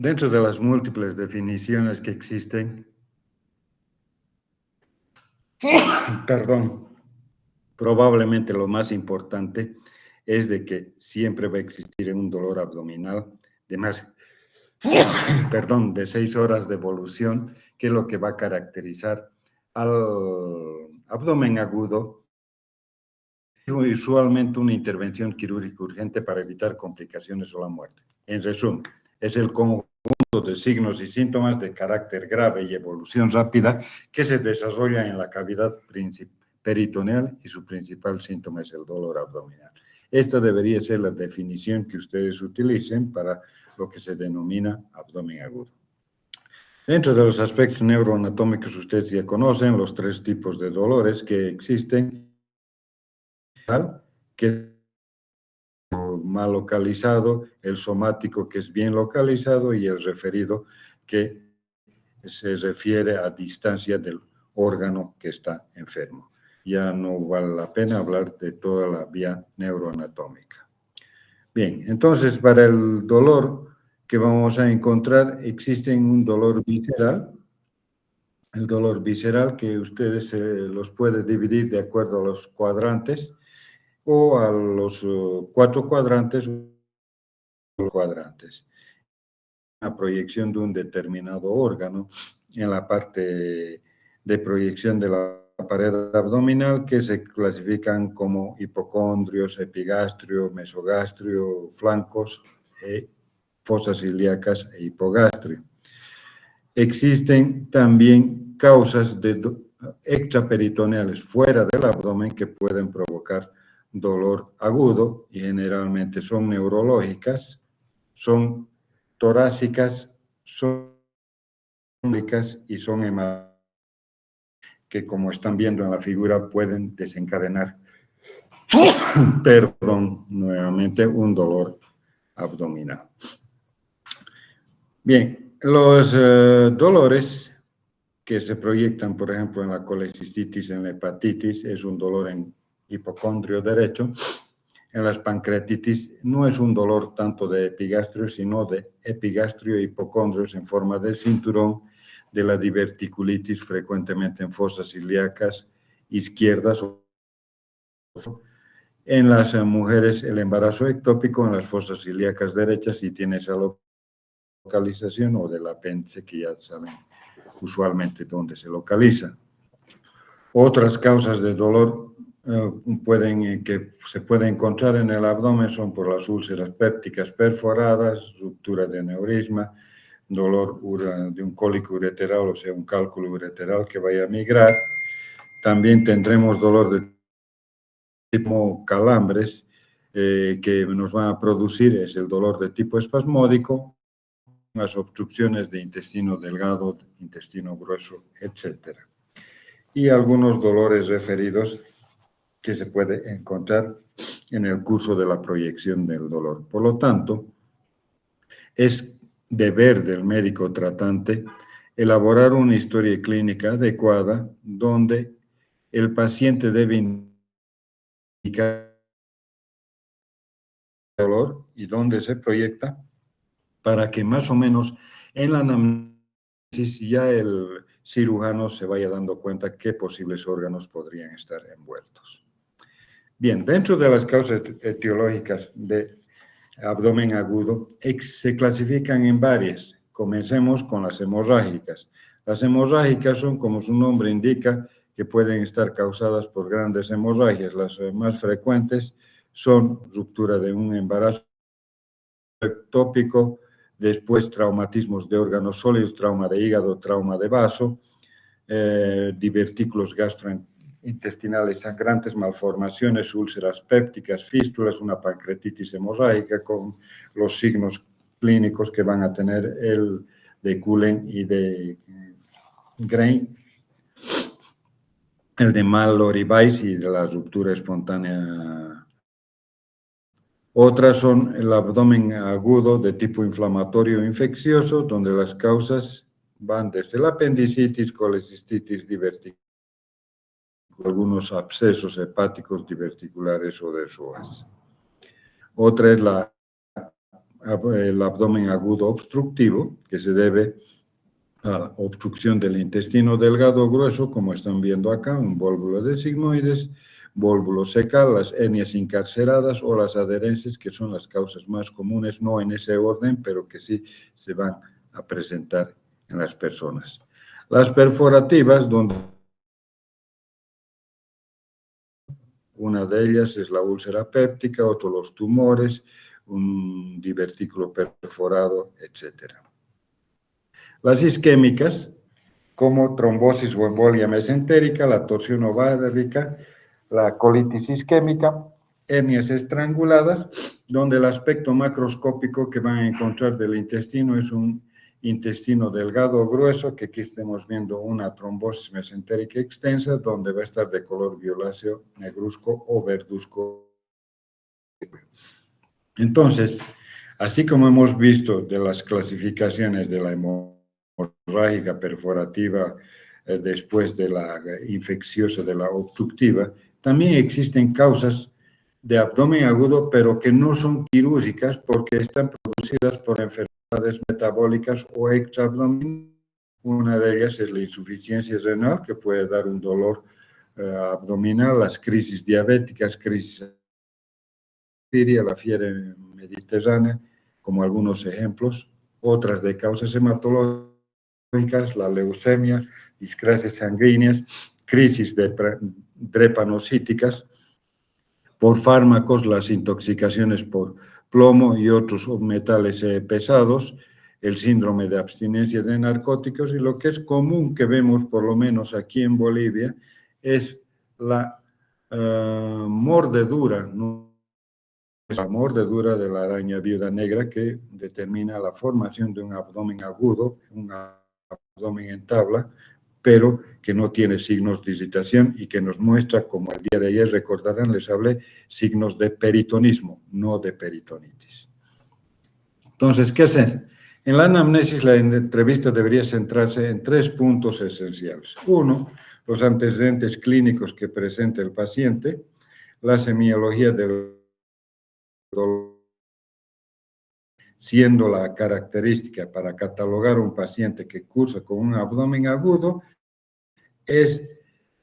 Dentro de las múltiples definiciones que existen, perdón, probablemente lo más importante es de que siempre va a existir un dolor abdominal de más, perdón, de 6 horas de evolución, que es lo que va a caracterizar al abdomen agudo, usualmente una intervención quirúrgica urgente para evitar complicaciones o la muerte. En resumen, es el conjunto de signos y síntomas de carácter grave y evolución rápida que se desarrollan en la cavidad peritoneal y su principal síntoma es el dolor abdominal. Esta debería ser la definición que ustedes utilicen para lo que se denomina abdomen agudo. Dentro de los aspectos neuroanatómicos, ustedes ya conocen los 3 tipos de dolores que existen, que es mal localizado, el somático que es bien localizado y el referido que se refiere a distancia del órgano que está enfermo. Ya no vale la pena hablar de toda la vía neuroanatómica. Bien, entonces para el dolor que vamos a encontrar, existe un dolor visceral. El dolor visceral que ustedes los pueden dividir de acuerdo a los cuadrantes o a los 4 cuadrantes o cuadrantes. Una proyección de un determinado órgano en la parte de proyección de la pared abdominal que se clasifican como hipocondrios, epigastrio, mesogastrio, flancos, fosas ilíacas e hipogastrio. Existen también causas extraperitoneales fuera del abdomen que pueden provocar dolor agudo y generalmente son neurológicas, son torácicas, son y son hemáticas, que como están viendo en la figura pueden desencadenar, perdón, nuevamente un dolor abdominal. Bien, los dolores que se proyectan, por ejemplo, en la colecistitis, en la hepatitis, es un dolor en hipocondrio derecho. En las pancreatitis no es un dolor tanto de epigastrio, sino de epigastrio e hipocondrios en forma de cinturón, de la diverticulitis, frecuentemente en fosas ilíacas izquierdas. En las mujeres, el embarazo ectópico en las fosas ilíacas derechas, si tiene esa localización, o del apéndice, que ya saben usualmente dónde se localiza. Otras causas de dolor que se pueden encontrar en el abdomen son por las úlceras pépticas perforadas, ruptura de aneurisma, dolor de un cólico ureteral, o sea, un cálculo ureteral que vaya a migrar. También tendremos dolor de tipo calambres que nos van a producir, es el dolor de tipo espasmódico, las obstrucciones de intestino delgado, intestino grueso, etc. Y algunos dolores referidos que se puede encontrar en el curso de la proyección del dolor. Por lo tanto, es deber del médico tratante elaborar una historia clínica adecuada donde el paciente debe indicar el dolor y dónde se proyecta para que más o menos en la anamnesis ya el cirujano se vaya dando cuenta qué posibles órganos podrían estar envueltos. Bien, dentro de las causas etiológicas de abdomen agudo, se clasifican en varias. Comencemos con las hemorrágicas. Las hemorrágicas son, como su nombre indica, que pueden estar causadas por grandes hemorragias. Las más frecuentes son ruptura de un embarazo ectópico, después traumatismos de órganos sólidos, trauma de hígado, trauma de vaso, divertículos gastrointestinales sangrantes, malformaciones, úlceras pépticas, fístulas, una pancreatitis hemorrágica con los signos clínicos que van a tener el de Cullen y de Grain, el de Mallory-Weiss y de la ruptura espontánea. Otras son el abdomen agudo de tipo inflamatorio o infeccioso, donde las causas van desde la apendicitis, colecistitis, diverticulitis, algunos abscesos hepáticos diverticulares o de psoas. Otra es la el abdomen agudo obstructivo, que se debe a la obstrucción del intestino delgado o grueso, como están viendo acá, un vólvulo de sigmoides, vólvulo secal, las hernias incarceradas o las adherencias, que son las causas más comunes, no en ese orden, pero que sí se van a presentar en las personas. Las perforativas, donde una de ellas es la úlcera péptica, otro los tumores, un divertículo perforado, etc. Las isquémicas, como trombosis o embolia mesentérica, la torsión ovárica, la colitis isquémica, hernias estranguladas, donde el aspecto macroscópico que van a encontrar del intestino es un intestino delgado o grueso, que aquí estamos viendo una trombosis mesentérica extensa, donde va a estar de color violáceo, negruzco o verduzco. Entonces, así como hemos visto de las clasificaciones de la hemorrágica perforativa después de la infecciosa, de la obstructiva, también existen causas de abdomen agudo, pero que no son quirúrgicas porque están producidas por enfermedades metabólicas o extraabdominales. Una de ellas es la insuficiencia renal, que puede dar un dolor abdominal, las crisis diabéticas, crisis siria, la fiebre mediterránea, como algunos ejemplos. Otras de causas hematológicas, la leucemia, discrasias sanguíneas, crisis drepanocíticas. Por fármacos, las intoxicaciones por plomo y otros metales pesados, el síndrome de abstinencia de narcóticos, y lo que es común que vemos, por lo menos aquí en Bolivia, es la mordedura, ¿no? La mordedura de la araña viuda negra, que determina la formación de un abdomen agudo, un abdomen en tabla, pero que no tiene signos de irritación y que nos muestra, como el día de ayer recordarán, les hablé, signos de peritonismo, no de peritonitis. Entonces, ¿qué hacer? En la anamnesis, la entrevista debería centrarse en 3 puntos esenciales. 1, los antecedentes clínicos que presenta el paciente, la semiología del dolor, siendo la característica para catalogar un paciente que cursa con un abdomen agudo, es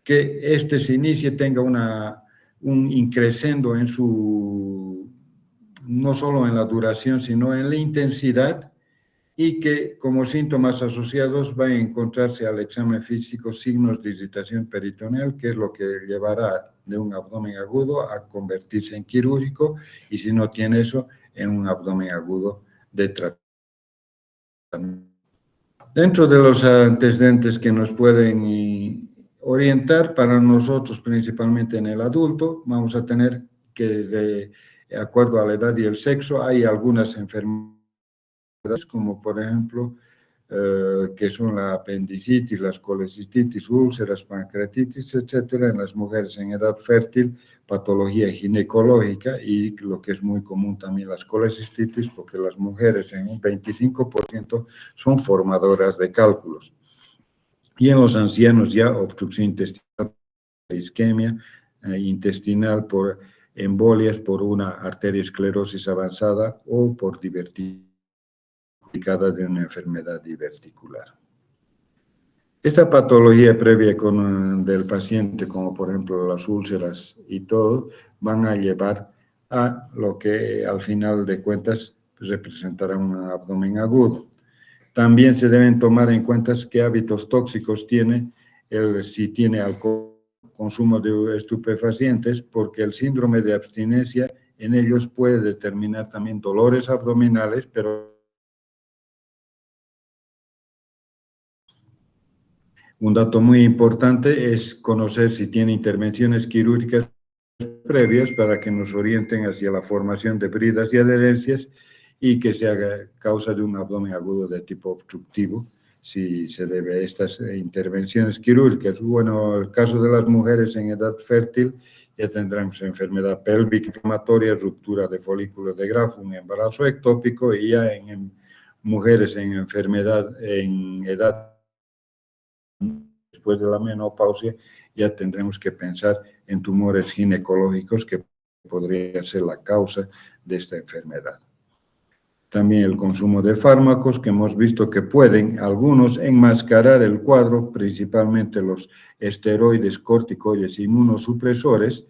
que este se inicie, tenga un increciendo en su, no solo en la duración, sino en la intensidad, y que como síntomas asociados va a encontrarse al examen físico signos de irritación peritoneal, que es lo que llevará de un abdomen agudo a convertirse en quirúrgico, y si no tiene eso, en un abdomen agudo de tratamiento. Dentro de los antecedentes que nos pueden orientar, para nosotros principalmente en el adulto, vamos a tener que, de acuerdo a la edad y el sexo, hay algunas enfermedades, como por ejemplo, que son la apendicitis, las colecistitis, úlceras, pancreatitis, etcétera, en las mujeres en edad fértil, patología ginecológica, y lo que es muy común también las colecistitis, porque las mujeres en un 25% son formadoras de cálculos. Y en los ancianos ya obstrucción intestinal, isquemia intestinal por embolias por una arteriosclerosis avanzada o por diverticulitis de una enfermedad diverticular. Esta patología previa del paciente, como por ejemplo las úlceras y todo, van a llevar a lo que al final de cuentas representará un abdomen agudo. También se deben tomar en cuenta qué hábitos tóxicos tiene, si tiene alcohol, consumo de estupefacientes, porque el síndrome de abstinencia en ellos puede determinar también dolores abdominales, pero un dato muy importante es conocer si tiene intervenciones quirúrgicas previas para que nos orienten hacia la formación de bridas y adherencias, y que se haga causa de un abdomen agudo de tipo obstructivo, si se debe a estas intervenciones quirúrgicas. Bueno, el caso de las mujeres en edad fértil, ya tendremos enfermedad pélvica inflamatoria, ruptura de folículo de Grafo, un embarazo ectópico, y ya en mujeres en enfermedad en edad después de la menopausia, ya tendremos que pensar en tumores ginecológicos, que podría ser la causa de esta enfermedad. También el consumo de fármacos, que hemos visto que pueden algunos enmascarar el cuadro, principalmente los esteroides, corticoides e inmunosupresores,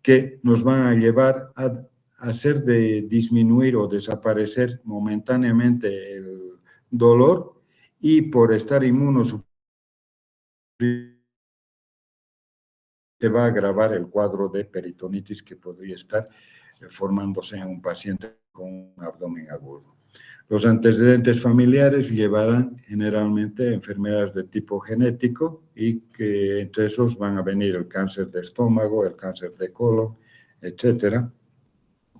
que nos van a llevar a hacer de disminuir o desaparecer momentáneamente el dolor, y por estar inmunosupresor te va a agravar el cuadro de peritonitis que podría estar formándose en un paciente con un abdomen agudo. Los antecedentes familiares llevarán generalmente enfermedades de tipo genético, y que entre esos van a venir el cáncer de estómago, el cáncer de colon, etcétera,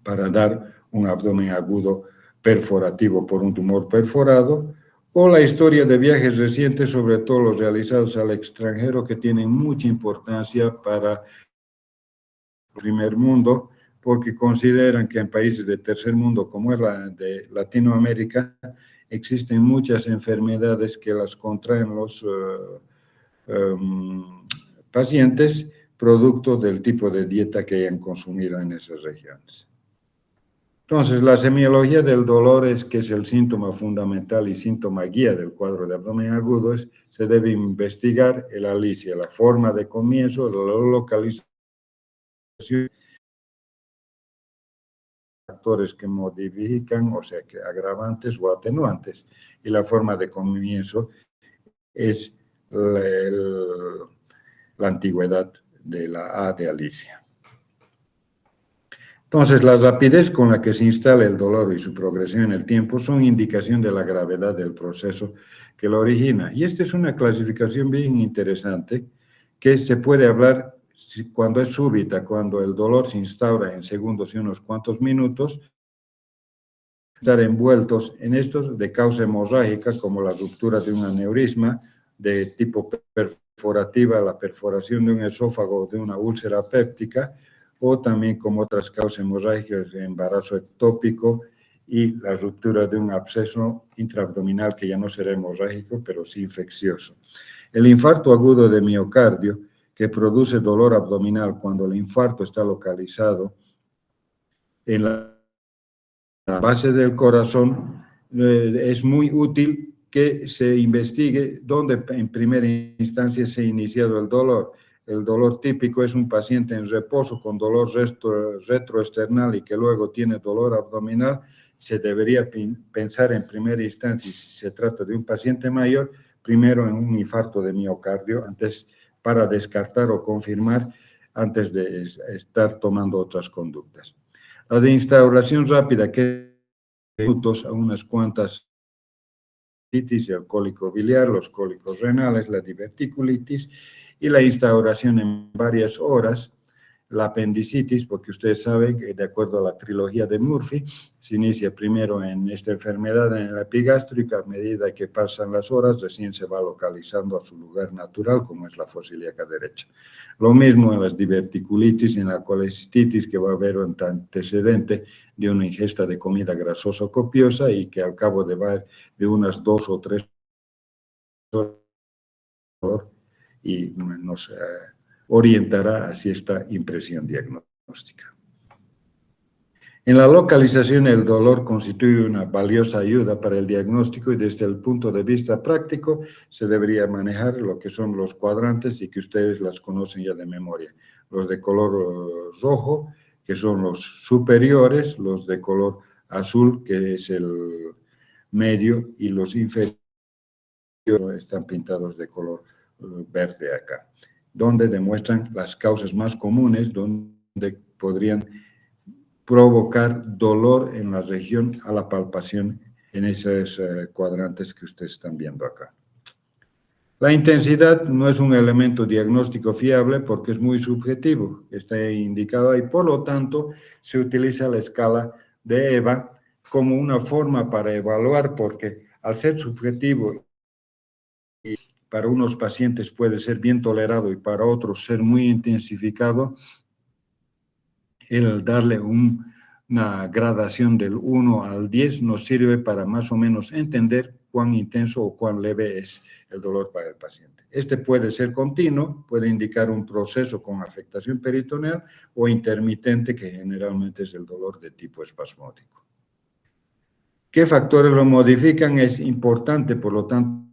para dar un abdomen agudo perforativo por un tumor perforado, o la historia de viajes recientes, sobre todo los realizados al extranjero, que tienen mucha importancia para el primer mundo, porque consideran que en países de tercer mundo, como es la de Latinoamérica, existen muchas enfermedades que las contraen los pacientes, producto del tipo de dieta que hayan consumido en esas regiones. Entonces, la semiología del dolor, que es el síntoma fundamental y síntoma guía del cuadro de abdomen agudo, se debe investigar el ALICE, la forma de comienzo, la localización, factores que modifican, o sea, que agravantes o atenuantes, y la forma de comienzo es la antigüedad de la A de Alicia. Entonces, la rapidez con la que se instala el dolor y su progresión en el tiempo son indicación de la gravedad del proceso que lo origina. Y esta es una clasificación bien interesante, que se puede hablar cuando es súbita, cuando el dolor se instaura en segundos y unos cuantos minutos, estar envueltos en estos de causa hemorrágica, como la ruptura de un aneurisma, de tipo perforativa, la perforación de un esófago o de una úlcera péptica, o también como otras causas hemorrágicas de embarazo ectópico y la ruptura de un absceso intraabdominal, que ya no será hemorrágico, pero sí infeccioso. El infarto agudo de miocardio, que produce dolor abdominal cuando el infarto está localizado en la base del corazón, es muy útil que se investigue dónde en primera instancia se ha iniciado el dolor. El dolor típico es un paciente en reposo con dolor retroesternal y que luego tiene dolor abdominal. Se debería pensar en primera instancia, si se trata de un paciente mayor, primero en un infarto de miocardio, antes, para descartar o confirmar antes de estar tomando otras conductas. La de instauración rápida, que minutos a unas cuantas, el cólico biliar, los cólicos renales, la diverticulitis, y la instauración en varias horas, la apendicitis, porque ustedes saben que de acuerdo a la trilogía de Murphy, se inicia primero en esta enfermedad en la epigástrica, a medida que pasan las horas, recién se va localizando a su lugar natural, como es la fosa ilíaca derecha. Lo mismo en las diverticulitis y en la colecistitis, que va a haber un antecedente de una ingesta de comida grasosa copiosa y que al cabo de unas 2 o 3 horas y nos orientará hacia esta impresión diagnóstica. En la localización, el dolor constituye una valiosa ayuda para el diagnóstico, y desde el punto de vista práctico se debería manejar lo que son los cuadrantes, y que ustedes las conocen ya de memoria. Los de color rojo, que son los superiores, los de color azul, que es el medio, y los inferiores están pintados de color verde acá, donde demuestran las causas más comunes, donde podrían provocar dolor en la región a la palpación en esos cuadrantes que ustedes están viendo acá. La intensidad no es un elemento diagnóstico fiable porque es muy subjetivo, está indicado ahí, por lo tanto se utiliza la escala de EVA como una forma para evaluar, porque al ser subjetivo, y para unos pacientes puede ser bien tolerado y para otros ser muy intensificado, el darle una gradación del 1 al 10 nos sirve para más o menos entender cuán intenso o cuán leve es el dolor para el paciente. Este puede ser continuo, puede indicar un proceso con afectación peritoneal, o intermitente, que generalmente es el dolor de tipo espasmódico. ¿Qué factores lo modifican? Es importante, por lo tanto,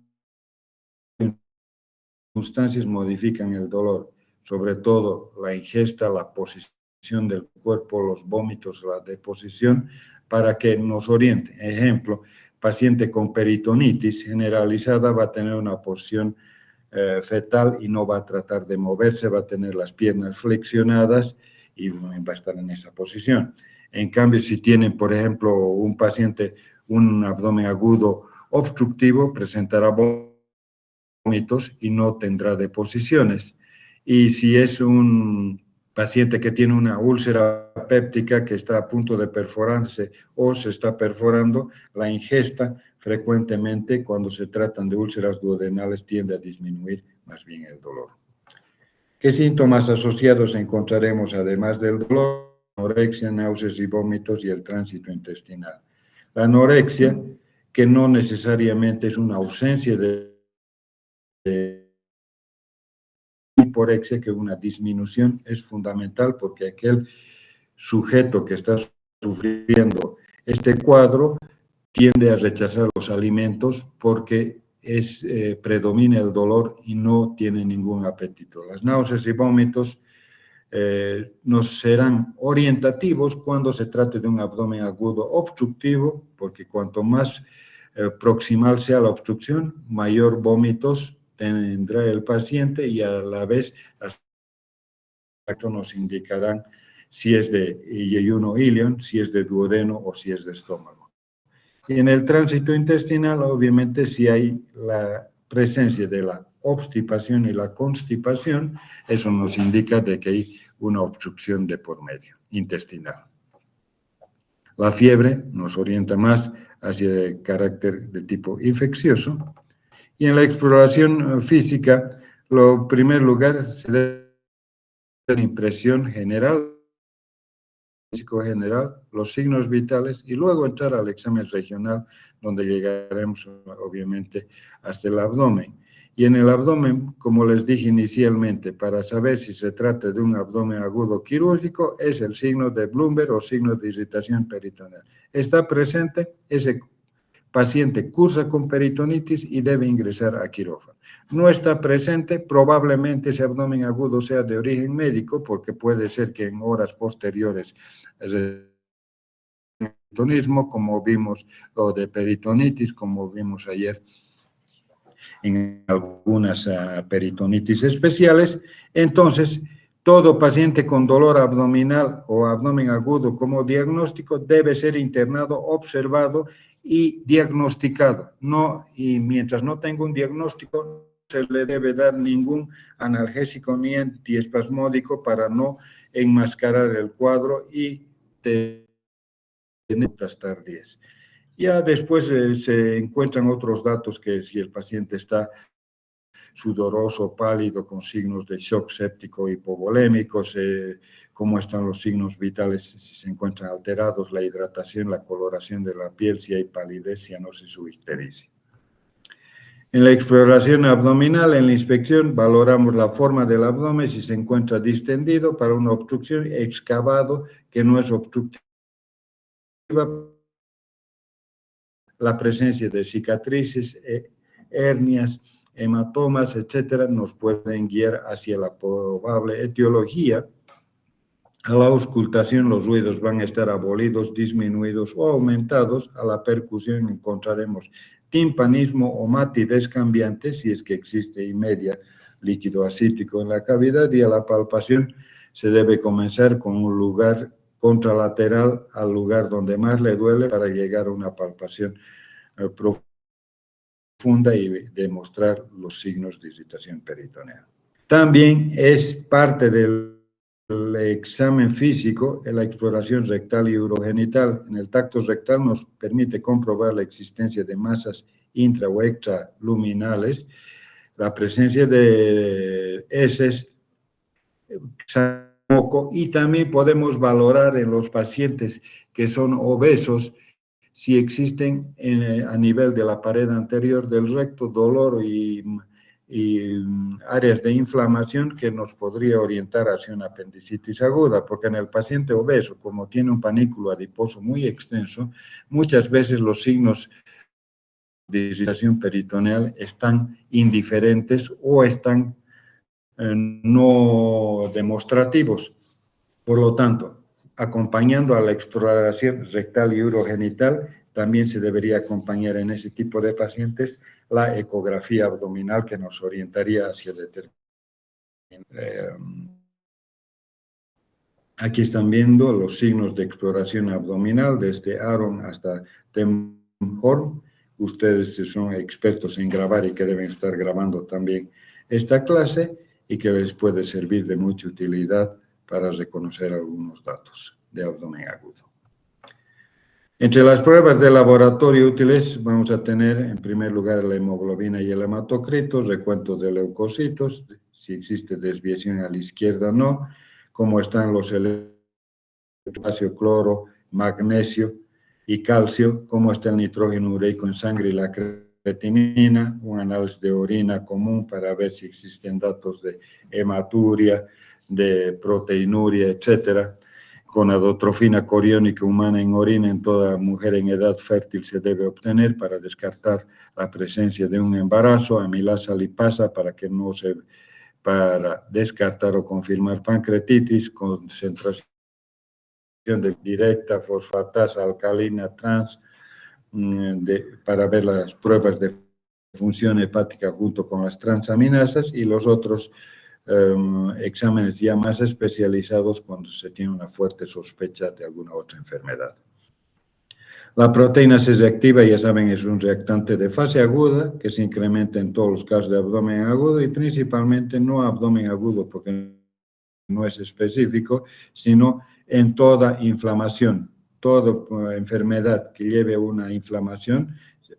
circunstancias modifican el dolor, sobre todo la ingesta, la posición del cuerpo, los vómitos, la deposición, para que nos oriente. Ejemplo, paciente con peritonitis generalizada va a tener una posición fetal y no va a tratar de moverse, va a tener las piernas flexionadas y va a estar en esa posición. En cambio, si tienen, por ejemplo, un paciente, un abdomen agudo obstructivo, presentará vómitos y no tendrá deposiciones. Y si es un paciente que tiene una úlcera péptica que está a punto de perforarse o se está perforando, la ingesta frecuentemente cuando se tratan de úlceras duodenales tiende a disminuir más bien el dolor. ¿Qué síntomas asociados encontraremos además del dolor? Anorexia, náuseas y vómitos y el tránsito intestinal. La anorexia, que no necesariamente es una ausencia de hiporexia, que una disminución es fundamental porque aquel sujeto que está sufriendo este cuadro tiende a rechazar los alimentos porque predomina el dolor y no tiene ningún apetito. Las náuseas y vómitos nos serán orientativos cuando se trate de un abdomen agudo obstructivo, porque cuanto más proximal sea la obstrucción, mayor vómitos tendrá el paciente y a la vez nos indicarán si es de yeyuno ilion, si es de duodeno o si es de estómago. Y en el tránsito intestinal, obviamente, si hay la presencia de la obstipación y la constipación, eso nos indica de que hay una obstrucción de por medio intestinal. La fiebre nos orienta más hacia el carácter de tipo infeccioso. Y en la exploración física, en primer lugar, se debe dar impresión general, físico general, los signos vitales y luego entrar al examen regional, donde llegaremos obviamente hasta el abdomen. Y en el abdomen, como les dije inicialmente, para saber si se trata de un abdomen agudo quirúrgico, es el signo de Bloomberg o signo de irritación peritoneal. Está presente, ese paciente cursa con peritonitis y debe ingresar a quirófano. No está presente, probablemente ese abdomen agudo sea de origen médico, porque puede ser que en horas posteriores peritonismo, como vimos, o de peritonitis, como vimos ayer en algunas peritonitis especiales. Entonces, todo paciente con dolor abdominal o abdomen agudo como diagnóstico debe ser internado, observado y diagnosticado. Y mientras no tenga un diagnóstico, no se le debe dar ningún analgésico ni antiespasmódico para no enmascarar el cuadro y tener conductas tardías. Ya después se encuentran otros datos, que si el paciente está sudoroso, pálido, con signos de shock séptico hipovolémicos, cómo están los signos vitales, si se encuentran alterados, la hidratación, la coloración de la piel, si hay palidez, cianosis o ictericia. En la exploración abdominal, en la inspección, valoramos la forma del abdomen, si se encuentra distendido para una obstrucción, excavado, que no es obstructiva, la presencia de cicatrices, hernias, hematomas, etcétera, nos pueden guiar hacia la probable etiología. A la auscultación, los ruidos van a estar abolidos, disminuidos o aumentados. A la percusión encontraremos timpanismo o matidez cambiante, si es que existe, y media líquido asítico en la cavidad. Y a la palpación se debe comenzar con un lugar contralateral al lugar donde más le duele para llegar a una palpación profunda y demostrar los signos de irritación peritoneal. También es parte del examen físico en la exploración rectal y urogenital. En el tacto rectal nos permite comprobar la existencia de masas intra o extraluminales, la presencia de heces, y también podemos valorar en los pacientes que son obesos si existen a nivel de la pared anterior del recto dolor y y áreas de inflamación que nos podría orientar hacia una apendicitis aguda, porque en el paciente obeso, como tiene un panículo adiposo muy extenso, muchas veces los signos de irritación peritoneal están indiferentes o están no demostrativos. Por lo tanto, acompañando a la exploración rectal y urogenital, también se debería acompañar en ese tipo de pacientes la ecografía abdominal que nos orientaría hacia determinados. Aquí están viendo los signos de exploración abdominal desde Aaron hasta Tim Horn. Ustedes son expertos en grabar y que deben estar grabando también esta clase y que les puede servir de mucha utilidad para reconocer algunos datos de abdomen agudo. Entre las pruebas de laboratorio útiles vamos a tener en primer lugar la hemoglobina y el hematocrito, recuento de leucocitos, si existe desviación a la izquierda o no, cómo están los elementos, potasio, cloro, magnesio y calcio, cómo está el nitrógeno ureico en sangre y la creatinina, un análisis de orina común para ver si existen datos de hematuria, de proteinuria, etcétera. Gonadotrofina coriónica humana en orina en toda mujer en edad fértil se debe obtener para descartar la presencia de un embarazo, amilasa lipasa para descartar o confirmar pancreatitis, concentración directa, fosfatasa alcalina trans, para ver las pruebas de función hepática junto con las transaminasas y los otros exámenes ya más especializados cuando se tiene una fuerte sospecha de alguna otra enfermedad. La proteína C reactiva, ya saben, es un reactante de fase aguda que se incrementa en todos los casos de abdomen agudo y principalmente no abdomen agudo porque no es específico, sino en toda inflamación. Toda enfermedad que lleve una inflamación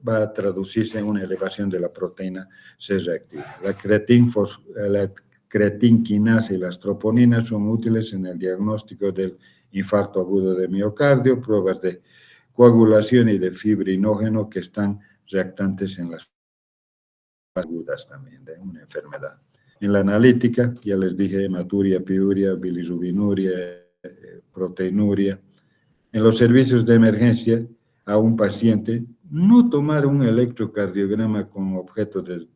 va a traducirse en una elevación de la proteína C reactiva. La creatinquinasa y las troponinas son útiles en el diagnóstico del infarto agudo de miocardio, pruebas de coagulación y de fibrinógeno que están reactantes en las agudas también de una enfermedad. En la analítica, ya les dije, hematuria, piuria, bilirrubinuria, proteinuria. En los servicios de emergencia, a un paciente, no tomar un electrocardiograma con objeto de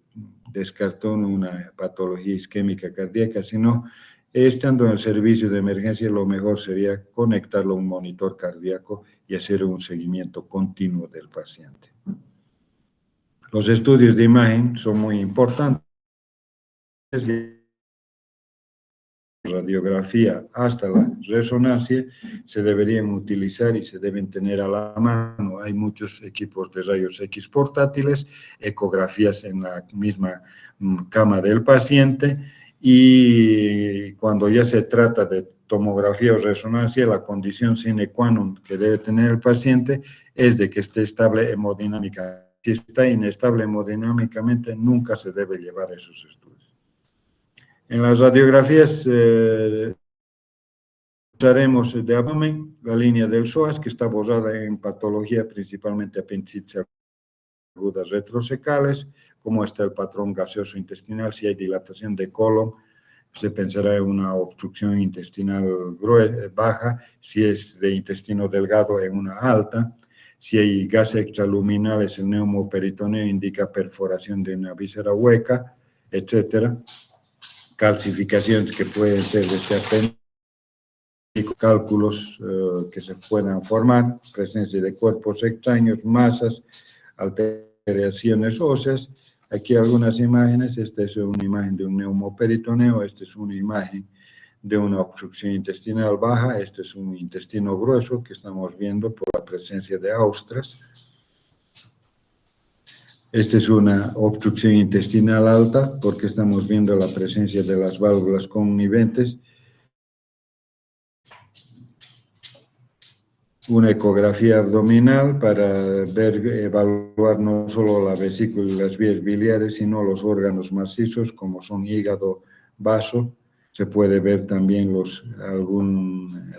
descartar una patología isquémica cardíaca, sino estando en el servicio de emergencia, lo mejor sería conectarlo a un monitor cardíaco y hacer un seguimiento continuo del paciente. Los estudios de imagen son muy importantes. Radiografía hasta la resonancia se deberían utilizar y se deben tener a la mano. Hay muchos equipos de rayos X portátiles, ecografías en la misma cama del paciente y cuando ya se trata de tomografía o resonancia, la condición sine qua non que debe tener el paciente es de que esté estable hemodinámicamente. Si está inestable hemodinámicamente, nunca se debe llevar esos estudios. En las radiografías usaremos de abdomen la línea del psoas, que está basada en patología, principalmente apendicitis agudas retrosecales, cómo está el patrón gaseoso intestinal, si hay dilatación de colon, se pensará en una obstrucción intestinal baja, si es de intestino delgado en una alta, si hay gas extraluminales, el neumoperitoneo indica perforación de una víscera hueca, etcétera. Calcificaciones que pueden ser de este apéndice, cálculos que se puedan formar, presencia de cuerpos extraños, masas, alteraciones óseas. Aquí algunas imágenes, esta es una imagen de un neumoperitoneo, esta es una imagen de una obstrucción intestinal baja, este es un intestino grueso que estamos viendo por la presencia de austras. Esta es una obstrucción intestinal alta porque estamos viendo la presencia de las válvulas conniventes. Una ecografía abdominal para evaluar no solo la vesícula y las vías biliares, sino los órganos macizos como son hígado, vaso. Se puede ver también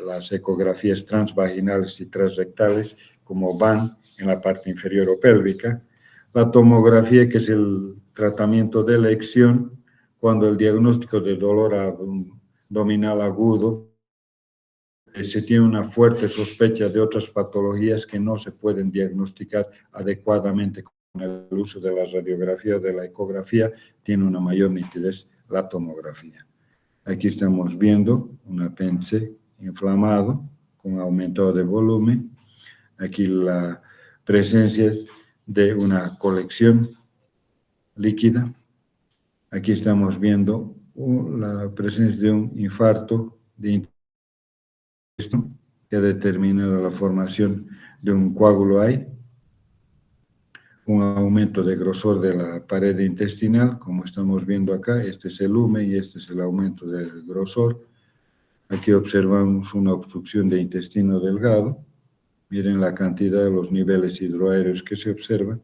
las ecografías transvaginales y transrectales como van en la parte inferior o pélvica. La tomografía, que es el tratamiento de elección, cuando el diagnóstico de dolor abdominal agudo se tiene una fuerte sospecha de otras patologías que no se pueden diagnosticar adecuadamente con el uso de la radiografía o de la ecografía, tiene una mayor nitidez la tomografía. Aquí estamos viendo un apéndice inflamado con aumento de volumen. Aquí la presencia de una colección líquida. Aquí estamos viendo la presencia de un infarto de intestino que ha determinado la formación de un coágulo ahí, un aumento de grosor de la pared intestinal, como estamos viendo acá. Este es el lumen y este es el aumento del grosor. Aquí observamos una obstrucción de intestino delgado. Miren la cantidad de los niveles hidroaéreos que se observan.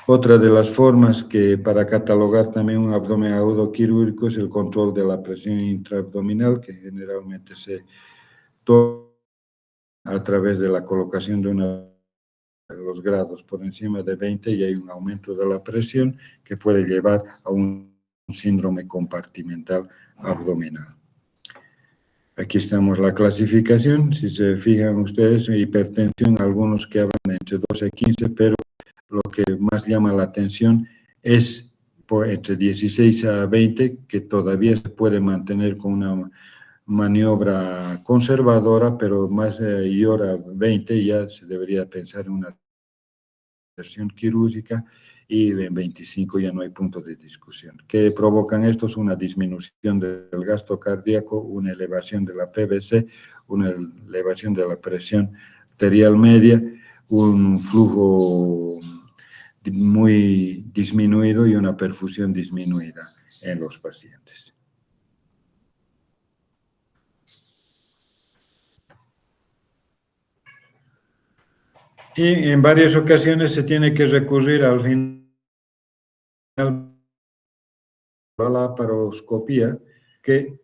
Otra de las formas que para catalogar también un abdomen agudo quirúrgico es el control de la presión intraabdominal, que generalmente se toma a través de la colocación de los grados por encima de 20 y hay un aumento de la presión que puede llevar a un síndrome compartimental abdominal. Aquí estamos la clasificación. Si se fijan ustedes, hipertensión, algunos que hablan entre 12 y 15, pero lo que más llama la atención es por entre 16 a 20, que todavía se puede mantener con una maniobra conservadora, pero más mayor a 20 ya se debería pensar en una intervención quirúrgica, y en 25 ya no hay punto de discusión. ¿Qué provocan estos? Una disminución del gasto cardíaco, una elevación de la PVC, una elevación de la presión arterial media, un flujo muy disminuido y una perfusión disminuida en los pacientes. Y en varias ocasiones se tiene que recurrir al final a la laparoscopía, que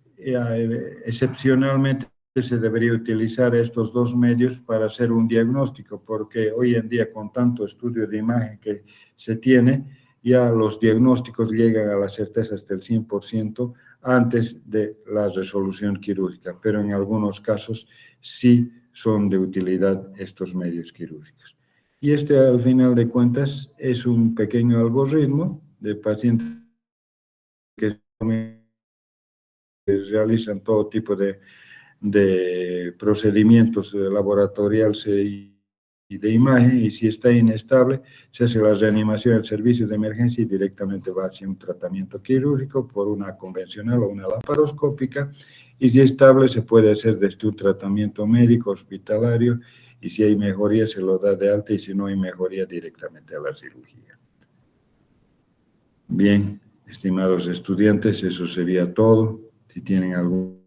excepcionalmente se debería utilizar estos dos medios para hacer un diagnóstico, porque hoy en día con tanto estudio de imagen que se tiene, ya los diagnósticos llegan a la certeza hasta el 100% antes de la resolución quirúrgica, pero en algunos casos sí son de utilidad estos medios quirúrgicos. Y este, al final de cuentas, es un pequeño algoritmo de pacientes que realizan todo tipo de procedimientos laboratoriales y de imagen, y si está inestable, se hace la reanimación del servicio de emergencia y directamente va hacia un tratamiento quirúrgico por una convencional o una laparoscópica, y si es estable se puede hacer desde un tratamiento médico hospitalario, y si hay mejoría se lo da de alta, y si no hay mejoría directamente a la cirugía. Bien, estimados estudiantes, eso sería todo. Si tienen algún